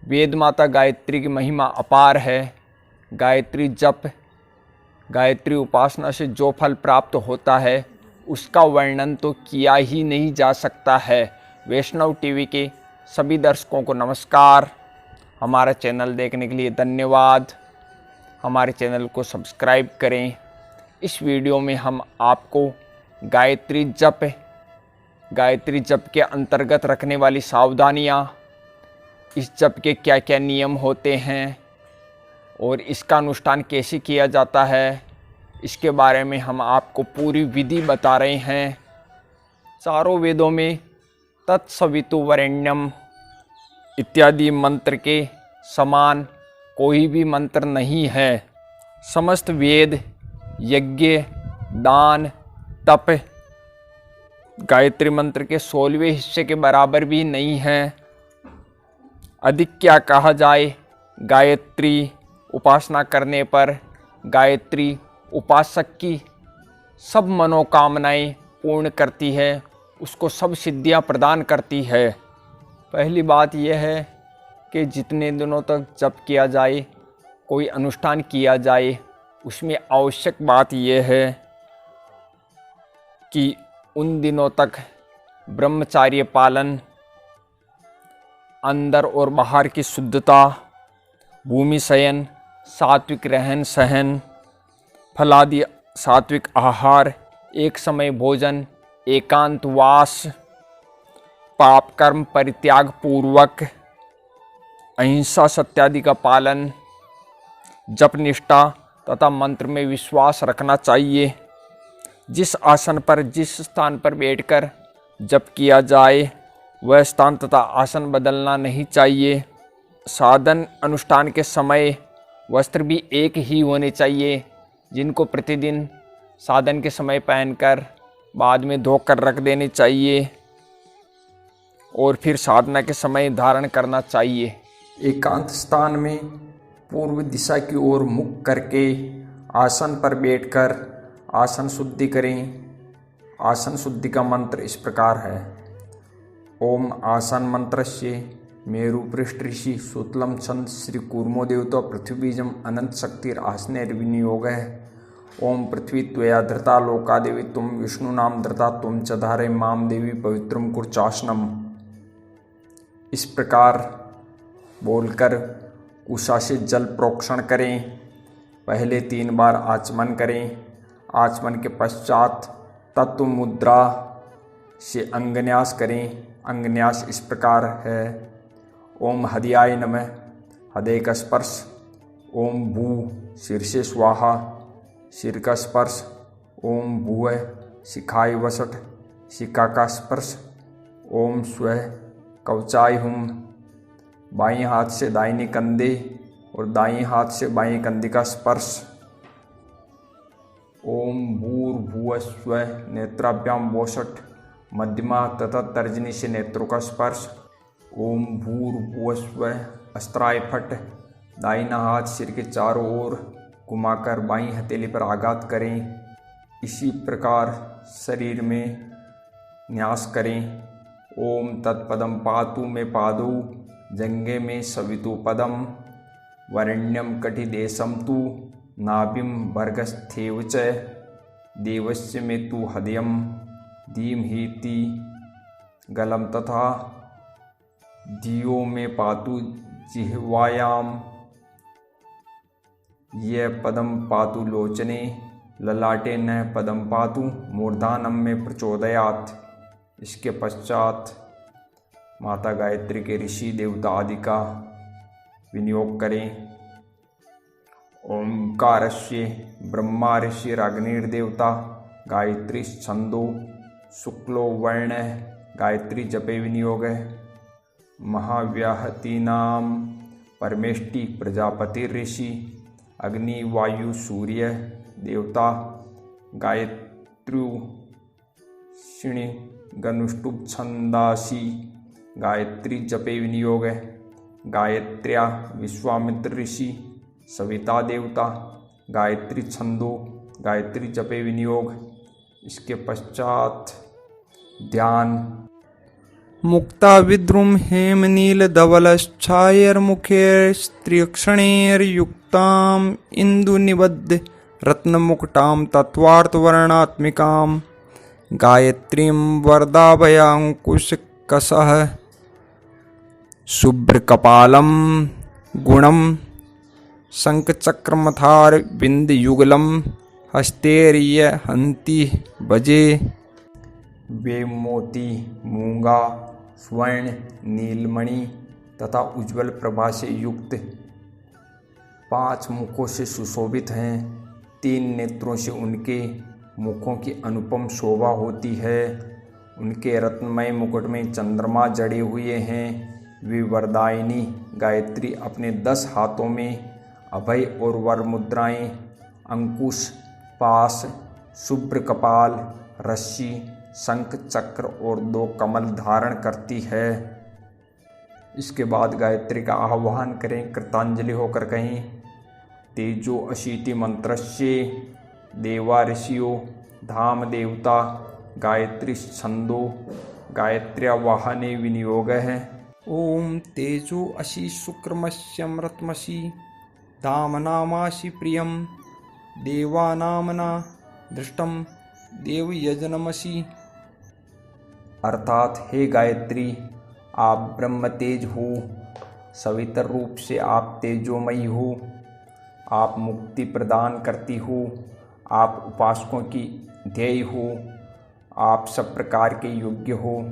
वेद माता गायत्री की महिमा अपार है। गायत्री जप, गायत्री उपासना से जो फल प्राप्त होता है उसका वर्णन तो किया ही नहीं जा सकता है। वैष्णव टीवी के सभी दर्शकों को नमस्कार। हमारा चैनल देखने के लिए धन्यवाद। हमारे चैनल को सब्सक्राइब करें। इस वीडियो में हम आपको गायत्री जप के अंतर्गत रखने वाली सावधानियाँ, इस जप के क्या क्या नियम होते हैं और इसका अनुष्ठान कैसे किया जाता है, इसके बारे में हम आपको पूरी विधि बता रहे हैं। चारों वेदों में तत्सवितुर्वरेण्यम इत्यादि मंत्र के समान कोई भी मंत्र नहीं है। समस्त वेद, यज्ञ, दान, तप गायत्री मंत्र के 16वें हिस्से के बराबर भी नहीं है। अधिक क्या कहा जाए, गायत्री उपासना करने पर गायत्री उपासक की सब मनोकामनाएं पूर्ण करती है, उसको सब सिद्धियां प्रदान करती है। पहली बात यह है कि जितने दिनों तक जप किया जाए, कोई अनुष्ठान किया जाए, उसमें आवश्यक बात यह है कि उन दिनों तक ब्रह्मचार्य पालन, अंदर और बाहर की शुद्धता, भूमि शयन, सात्विक रहन सहन, फलादि सात्विक आहार, एक समय भोजन, एकांतवास, पाप कर्म परित्याग पूर्वक, अहिंसा सत्यादि का पालन, जप निष्ठा तथा मंत्र में विश्वास रखना चाहिए। जिस आसन पर, जिस स्थान पर बैठकर जप किया जाए वह स्थान तथा आसन बदलना नहीं चाहिए। साधन अनुष्ठान के समय वस्त्र भी एक ही होने चाहिए, जिनको प्रतिदिन साधन के समय पहनकर बाद में धोकर रख देने चाहिए और फिर साधना के समय धारण करना चाहिए। एकांत स्थान में पूर्व दिशा की ओर मुख करके आसन पर बैठकर आसन शुद्धि करें। आसन शुद्धि का मंत्र इस प्रकार है। ओम आसन मंत्रस्य मेरु पृष्ठ ऋषि सूतलम छंद श्री कूर्मो देवतो पृथ्वीबीजम अनंत शक्तिर आसनेर्विनियोग है। ओम पृथ्वी त्वया धृता लोका देवी तुम विष्णु नाम धृता तुम च धारे माम देवी पवित्रम कुर्चासनम। इस प्रकार बोलकर उषा से जल प्रोक्षण करें। पहले 3 बार आचमन करें। आचमन के पश्चात तत्व मुद्रा से अंगन्यास करें। अंगन्यास इस प्रकार है। ओम हदयाय नमः, हृदय का स्पर्श। ओम भू, सिर से स्वाहा, सिर का स्पर्श। ओम भूः, शिखाय वसट, शिखा का स्पर्श। ओम स्वः, कवचाय हुम, बाएं हाथ से दाहिने कंधे और दाएं हाथ से बाएं कंधे का स्पर्श। ओम भूर्भुवः स्वः, नेत्राभ्याम वोषट, मध्यमा तथा तर्जनी से नेत्रों का स्पर्श। ओम भूर्भुवः स्वः, अस्त्राय फट, दाहिना हाथ सिर के चारों ओर घुमाकर बाईं हथेली पर आघात करें। इसी प्रकार शरीर में न्यास करें। ओम तत्पदम पातु में पादौ, जंगे में सवितु पदम, वरेण्यम कटिदेशम तु, नाभिम भर्गस्थेव च, देवस्य में तु हृदयम, धीमहीति गलम तथा धियो में पातु जिह्वायाम, ये पदम पातु लोचने, ललाटे न पदम पातु मूर्धानम में प्रचोदयात्। इसके पश्चात माता गायत्री के ऋषि देवता आदि का विनियोग करें। ओंकारस्य ब्रह्मा ऋषिरग्निर्देवता, गायत्री छंदो शुक्लो वर्ण, गायत्री जपे विनियोग। महाव्याहतीनाम परमेष्टि प्रजापति ऋषि, अग्नि वायु सूर्य देवता, गायत्रु शिणि गनुष्टुप छंदासी, गायत्री जपे विनियोग। गायत्र्या विश्वामित्र ऋषि, सविता देवता, गायत्री छंदो, गायत्री जपे विनियोग। इसके पश्चात ध्यान। मुक्ता विद्रुम हेम नील धवलश्छायैर्मुखैस्त्रियक्षणैर्युक्ताम् इन्दुनिबद्ध रत्नमुकुटां तत्त्वार्थवर्णात्मिकां गायत्रीं वरदाभयाङ्कुशकसः शुभ्रकपालं गुणं शङ्खचक्रमथारविन्दयुगलं हस्तैर्यहन्ति भजे। वे मोती, मूंगा, स्वर्ण, नीलमणि तथा उज्ज्वल प्रभा से युक्त 5 मुखों से सुशोभित हैं। 3 नेत्रों से उनके मुखों की अनुपम शोभा होती है। उनके रत्नमय मुकुट में चंद्रमा जड़े हुए हैं। वे वरदायिनी गायत्री अपने 10 हाथों में अभय और वर मुद्राएं, अंकुश, पाश, शुभ्र कपाल, रस्सी, शंख, चक्र और 2 कमल धारण करती है। इसके बाद गायत्री का आह्वान करें, कृतांजलि होकर कहें। तेजो अशीति मंत्रस्य देवा ऋषियो धाम देवता गायत्री छंदो गायत्र्या वाहने विनियोग है। ओम तेजो अशी शुक्रमस्यमृतमसि धामनामासि प्रियं देवानामना दृष्टं देवयजनमसि। अर्थात हे गायत्री, आप ब्रह्म तेज हो, सवितर रूप से आप तेजोमयी हो, आप मुक्ति प्रदान करती हो, आप उपासकों की ध्येय हो, आप सब प्रकार के योग्य हो,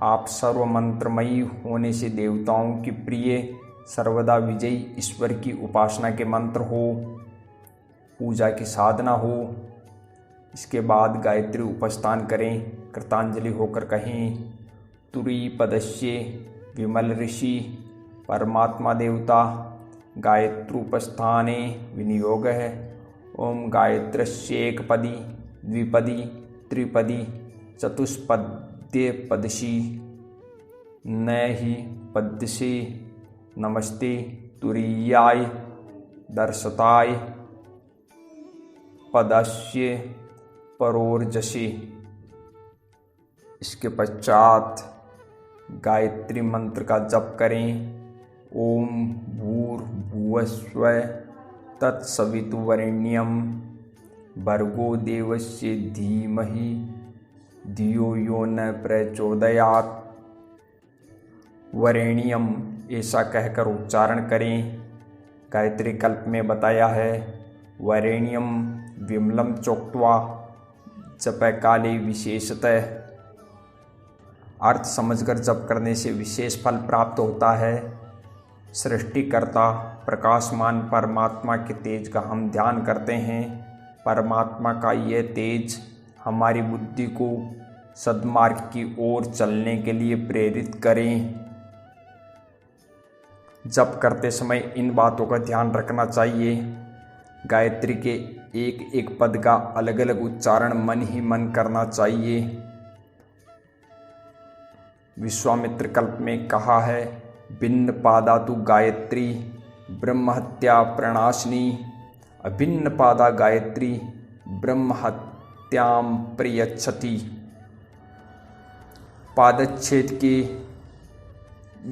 आप सर्वमंत्रमयी होने से देवताओं की प्रिय, सर्वदा विजयी ईश्वर की उपासना के मंत्र हो, पूजा की साधना हो। इसके बाद गायत्री उपस्थान करें, कृतांजलि होकर कहें। तुरी पदस्य विमल ऋषि परमात्मा देवता गायत्रूपस्थाने विनियोग है। ओम गायत्रस्येकपदी द्विपदी त्रिपदी चतुष्पद्य पदशी न ही पद्यसे नमस्ते तुरीयाय दर्शताय पदस्य परोर्जसे। इसके पश्चात गायत्री मंत्र का जप करें। ओम भूर्भुवस्सुः तत्सवितुर्वरेण्यं भर्गो देवस्य धीमहि धियो यो न प्रचोदयात्। वरेण्यम ऐसा कहकर उच्चारण करें। गायत्री कल्प में बताया है वरेण्यम विमलम चोक्त्वा जप काले विशेषतः। अर्थ समझकर जप करने से विशेष फल प्राप्त होता है। सृष्टिकर्ता प्रकाशमान परमात्मा के तेज का हम ध्यान करते हैं। परमात्मा का यह तेज हमारी बुद्धि को सद्मार्ग की ओर चलने के लिए प्रेरित करें। जप करते समय इन बातों का ध्यान रखना चाहिए। गायत्री के एक एक पद का अलग अलग उच्चारण मन ही मन करना चाहिए। विश्वामित्र कल्प में कहा है भिन्न पादा तु गायत्री ब्रह्महत्या प्रणाशिनी। अभिन्न पादा गायत्री ब्रह्महत्यां प्रयच्छति। पादच्छेद के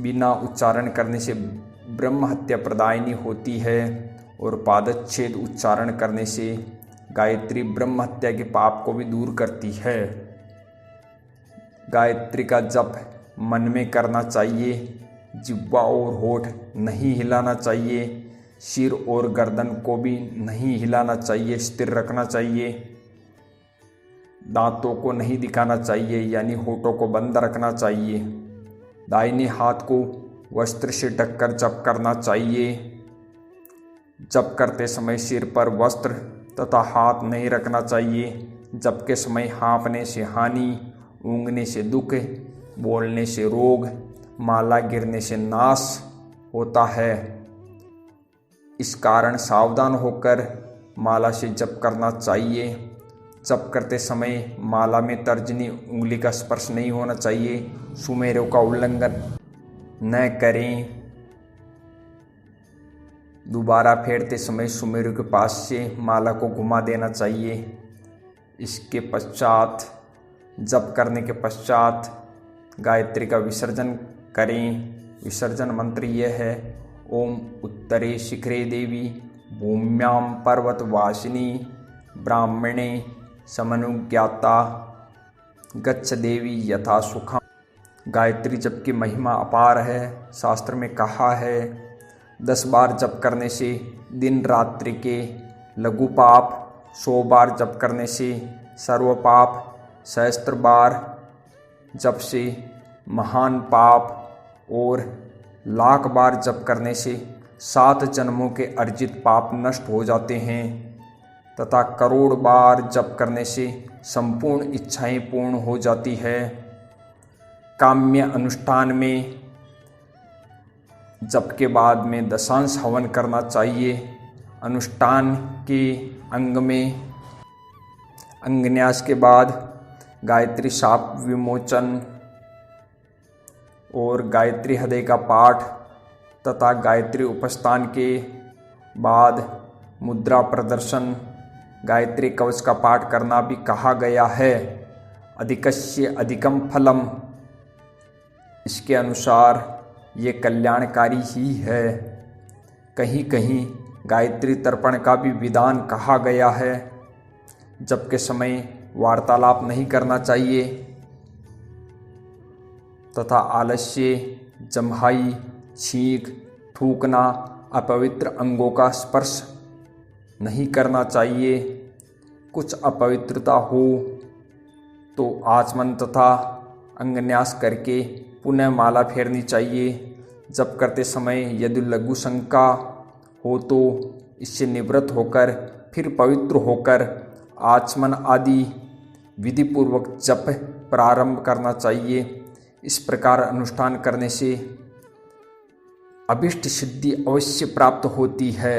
बिना उच्चारण करने से ब्रह्म हत्या प्रदायिनी होती है और पादच्छेद उच्चारण करने से गायत्री ब्रह्म हत्या के पाप को भी दूर करती है। गायत्री का जप मन में करना चाहिए। जिह्वा और होठ नहीं हिलाना चाहिए। सिर और गर्दन को भी नहीं हिलाना चाहिए, स्थिर रखना चाहिए। दांतों को नहीं दिखाना चाहिए, यानी होठों को बंद रखना चाहिए। दाहिने हाथ को वस्त्र से ढककर जप करना चाहिए। जप करते समय सिर पर वस्त्र तथा हाथ नहीं रखना चाहिए। जप के समय हाँफने से हानि, ऊँघने से दुख, बोलने से रोग, माला गिरने से नाश होता है। इस कारण सावधान होकर माला से जप करना चाहिए। जप करते समय माला में तर्जनी उंगली का स्पर्श नहीं होना चाहिए। सुमेरों का उल्लंघन न करें। दोबारा फेरते समय सुमेरु के पास से माला को घुमा देना चाहिए। इसके पश्चात जप करने के पश्चात गायत्री का विसर्जन करें। विसर्जन मंत्र यह है, ओम उत्तरे शिखरे देवी भूम्यां पर्वतवासिनी ब्राह्मणे समनुज्ञाता गच्छ देवी यथा सुखम। गायत्री जप की महिमा अपार है। शास्त्र में कहा है 10 बार जप करने से दिन रात्रि के लघु पाप, 100 बार जप करने से सर्व पाप, सहस्त्र बार जप से महान पाप और 1,00,000 बार जप करने से 7 जन्मों के अर्जित पाप नष्ट हो जाते हैं तथा करोड़ बार जप करने से संपूर्ण इच्छाएं पूर्ण हो जाती है। काम्य अनुष्ठान में जप के बाद में दशांश हवन करना चाहिए। अनुष्ठान के अंग में अंगन्यास के बाद गायत्री शाप विमोचन और गायत्री हृदय का पाठ तथा गायत्री उपस्थान के बाद मुद्रा प्रदर्शन, गायत्री कवच का पाठ करना भी कहा गया है। अधिकस्य अधिकम फलम, इसके अनुसार ये कल्याणकारी ही है। कहीं कहीं गायत्री तर्पण का भी विधान कहा गया है। जप के समय वार्तालाप नहीं करना चाहिए तथा आलस्य, जम्हाई, छींक, थूकना, अपवित्र अंगों का स्पर्श नहीं करना चाहिए। कुछ अपवित्रता हो तो आचमन तथा अंगन्यास करके पुनः माला फेरनी चाहिए। जप करते समय यदि लघु शंका हो तो इससे निवृत्त होकर फिर पवित्र होकर आचमन आदि विधिपूर्वक जप प्रारंभ करना चाहिए। इस प्रकार अनुष्ठान करने से अभिष्ट सिद्धि अवश्य प्राप्त होती है।